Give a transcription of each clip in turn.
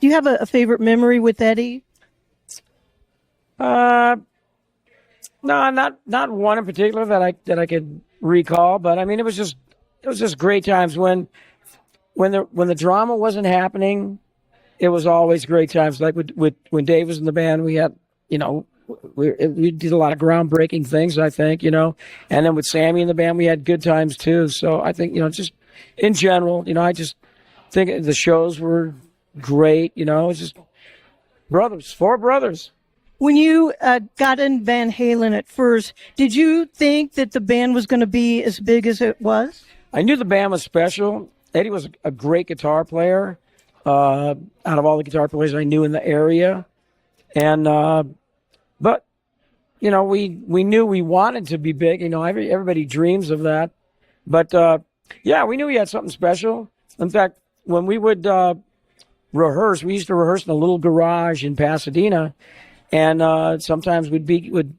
Do you have a favorite memory with Eddie? No, not one in particular that I could recall, but I mean it was just great times when the drama wasn't happening. It was always great times. Like when Dave was in the band, we had we did a lot of groundbreaking things, I think, and then with Sammy in the band, we had good times too. So I think just in general, I just think the shows were great. It's just four brothers. When you got in Van Halen at first, did you think that the band was going to be as big as it was? I knew the band was special. Eddie was a great guitar player. Out of all the guitar players I knew in the area, and but we knew we wanted to be big. Everybody dreams of that, but we knew we had something special. In fact, when we would rehearse, we used to rehearse in a little garage in Pasadena. And sometimes would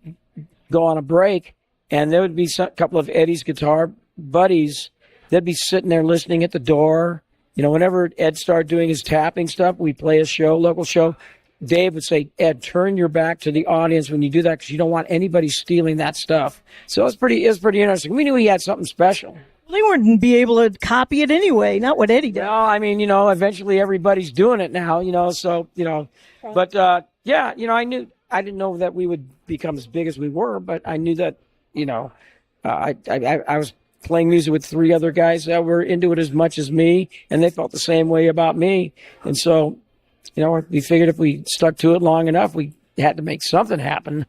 go on a break, and there would be a couple of Eddie's guitar buddies. They'd be sitting there listening at the door. Whenever Ed started doing his tapping stuff, we'd play a show, local show. Dave would say, "Ed, turn your back to the audience when you do that because you don't want anybody stealing that stuff." So it was pretty interesting. We knew he had something special. Well, they wouldn't be able to copy it anyway, not what Eddie did. No, I mean, eventually everybody's doing it now, so, but, I didn't know that we would become as big as we were, but I knew that, I was playing music with three other guys that were into it as much as me, and they felt the same way about me. And so, we figured if we stuck to it long enough, we had to make something happen.